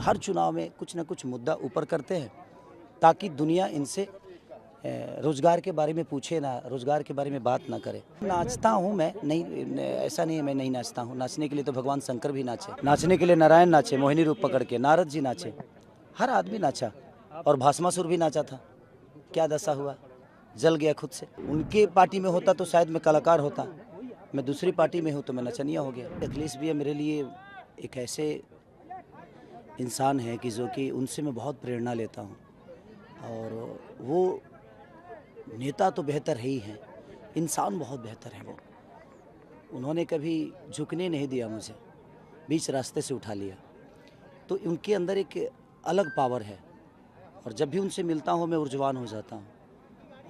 हर चुनाव में कुछ ना कुछ मुद्दा ऊपर करते हैं ताकि दुनिया इनसे रोज़गार के बारे में पूछे ना, रोज़गार के बारे में बात ना करे। नाचता हूँ मैं, नहीं ऐसा नहीं है मैं नहीं नाचता हूँ। नाचने के लिए तो भगवान शंकर भी नाचे, नाचने के लिए नारायण नाचे, मोहिनी रूप पकड़ के नारद जी नाचे, हर आदमी नाचा और भस्मासुर भी नाचा था। क्या दशा हुआ, जल गया खुद से। उनके पार्टी में होता तो शायद मैं कलाकार होता, मैं दूसरी पार्टी में हूँ तो मैं नचनिया हो गया। अखिलेश भी मेरे लिए एक ऐसे इंसान है कि जो कि उनसे मैं बहुत प्रेरणा लेता हूँ, और वो नेता तो बेहतर है ही हैं, इंसान बहुत बेहतर है वो। उन्होंने कभी झुकने नहीं दिया मुझे, बीच रास्ते से उठा लिया। तो उनके अंदर एक अलग पावर है और जब भी उनसे मिलता हूँ मैं ऊर्जवान हो जाता हूँ।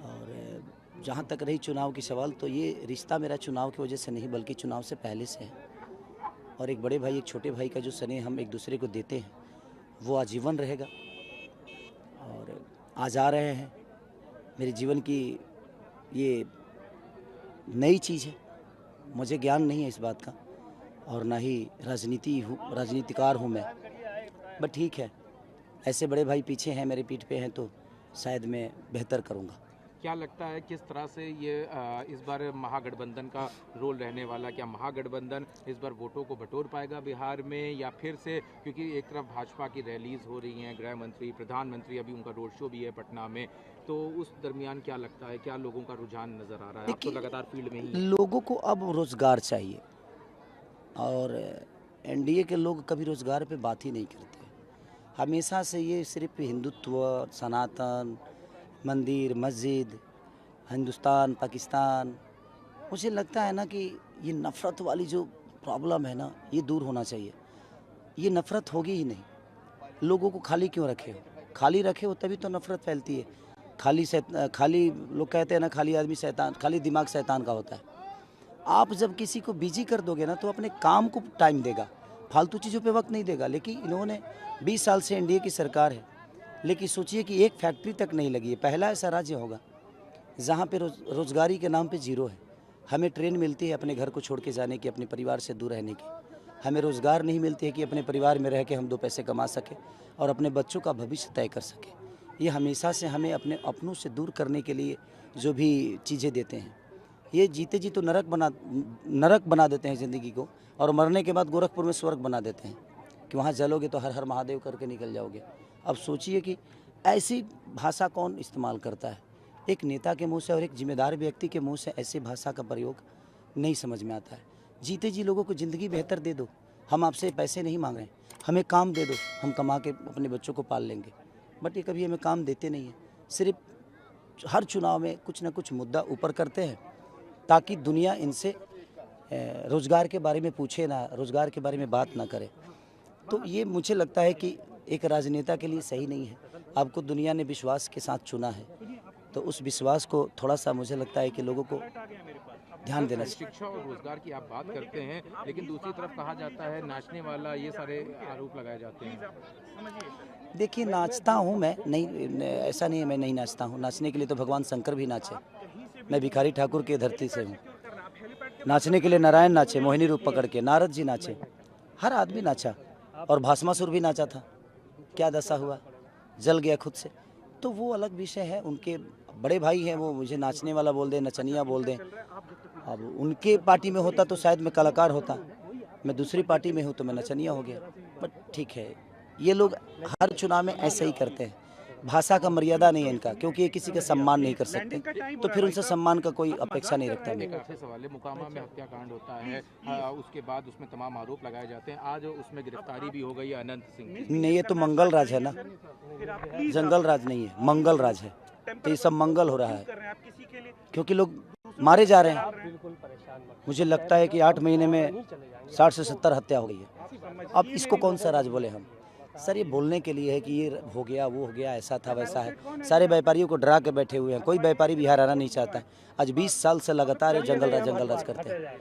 और जहाँ तक रही चुनाव की सवाल, तो ये रिश्ता मेरा चुनाव की वजह से नहीं बल्कि चुनाव से पहले से है। और एक बड़े भाई एक छोटे भाई का जो स्नेह हम एक दूसरे को देते हैं वो आजीवन रहेगा। और आज आ रहे हैं, मेरे जीवन की ये नई चीज़ है, मुझे ज्ञान नहीं है इस बात का और ना ही राजनीतिकार हूँ मैं, बट ठीक है, ऐसे बड़े भाई पीछे हैं, मेरे पीठ पे हैं, तो शायद मैं बेहतर करूँगा। क्या लगता है किस तरह से ये इस बार महागठबंधन का रोल रहने वाला? क्या महागठबंधन इस बार वोटों को बटोर पाएगा बिहार में, या फिर से, क्योंकि एक तरफ भाजपा की रैलीज हो रही हैं, गृह मंत्री, प्रधानमंत्री, अभी उनका रोड शो भी है पटना में, तो उस दरमियान क्या लगता है, क्या लोगों का रुझान नजर आ रहा है? आप तो लगातार फील्ड में ही हैं। लोगों को अब रोजगार चाहिए और एनडीए के लोग कभी रोजगार पे बात ही नहीं करते। हमेशा से ये सिर्फ हिंदुत्व, सनातन, मंदिर, मस्जिद, हिंदुस्तान, पाकिस्तान, मुझे लगता है ना कि ये नफ़रत वाली जो प्रॉब्लम है ना, ये दूर होना चाहिए। ये नफ़रत होगी ही नहीं। लोगों को खाली क्यों रखे हो? खाली रखे हो तभी तो नफ़रत फैलती है। खाली लोग कहते हैं ना, खाली आदमी शैतान, खाली दिमाग शैतान का होता है। आप जब किसी को बिजी कर दोगे ना तो अपने काम को टाइम देगा, फालतू चीज़ों पे वक्त नहीं देगा। लेकिन इन्होंने 20 साल से एनडीए की सरकार है, लेकिन सोचिए कि एक फैक्ट्री तक नहीं लगी है। पहला ऐसा राज्य होगा जहाँ पे रोजगारी के नाम पे जीरो है। हमें ट्रेन मिलती है अपने घर को छोड़ के जाने की, अपने परिवार से दूर रहने की। हमें रोज़गार नहीं मिलती है कि अपने परिवार में रह के हम 2 पैसे कमा सकें और अपने बच्चों का भविष्य तय कर सकें। ये हमेशा से हमें अपने अपनों से दूर करने के लिए जो भी चीज़ें देते हैं, ये जीते जी तो नरक बना देते हैं ज़िंदगी को, और मरने के बाद गोरखपुर में स्वर्ग बना देते हैं कि वहाँ जलोगे तो हर हर महादेव करके निकल जाओगे। अब सोचिए कि ऐसी भाषा कौन इस्तेमाल करता है? एक नेता के मुंह से और एक जिम्मेदार व्यक्ति के मुंह से ऐसी भाषा का प्रयोग नहीं समझ में आता है। जीते जी लोगों को ज़िंदगी बेहतर दे दो, हम आपसे पैसे नहीं मांग रहे हैं, हमें काम दे दो, हम कमा के अपने बच्चों को पाल लेंगे। बट ये कभी हमें काम देते नहीं हैं, सिर्फ हर चुनाव में कुछ ना कुछ मुद्दा ऊपर करते हैं ताकि दुनिया इनसे रोज़गार के बारे में पूछे ना, रोज़गार के बारे में बात ना करे। तो ये मुझे लगता है कि एक राजनेता के लिए सही नहीं है। आपको दुनिया ने विश्वास के साथ चुना है, तो उस विश्वास को थोड़ा सा मुझे लगता है कि लोगों को ध्यान देना चाहिए। शिक्षा और रोजगार की आप बात करते हैं, लेकिन दूसरी तरफ कहा जाता है नाचने वाला, ये सारे आरोप लगाए जाते हैं। देखिए, नाचता हूँ मैं, नहीं ऐसा नहीं है मैं नहीं नाचता हूँ। नाचने के लिए तो भगवान शंकर भी नाचे, मैं भिखारी ठाकुर की धरती से हूँ। नाचने के लिए नारायण नाचे, मोहिनी रूप पकड़ के नारद जी नाचे, हर आदमी नाचा और भस्मासुर भी नाचा था। क्या दशा हुआ, जल गया खुद से। तो वो अलग विषय है, उनके बड़े भाई हैं, वो मुझे नाचने वाला बोल दें, नचनिया बोल दें। अब उनके पार्टी में होता तो शायद मैं कलाकार होता, मैं दूसरी पार्टी में हूँ तो मैं नचनिया हो गया। बट ठीक है, ये लोग हर चुनाव में ऐसे ही करते हैं। भाषा का मर्यादा नहीं है इनका, क्योंकि ये किसी का सम्मान नहीं कर सकते, तो फिर उनसे सम्मान का कोई अपेक्षा नहीं रखता मैं। एक अच्छे सवाल है, मोकामा में हत्याकांड होता है, उसके बाद उसमें तमाम आरोप लगाए जाते हैं, आज उसमें गिरफ्तारी भी हो गई है अनंत सिंह की। नहीं, ये तो मंगल राज है ना, जंगल राज नहीं है, मंगल राज है। तो ये सब मंगल हो रहा है क्योंकि लोग मारे जा रहे हैं। मुझे लगता है कि 8 महीने में 60 से 70 हत्या हो गई है। अब इसको कौन सा राज बोले हम? सर, ये बोलने के लिए है कि ये हो गया, वो हो गया, ऐसा था, वैसा है। सारे व्यापारियों को डरा के बैठे हुए हैं, कोई व्यापारी बिहार आना नहीं चाहता है। आज 20 साल से लगातार जंगल राज करते हैं।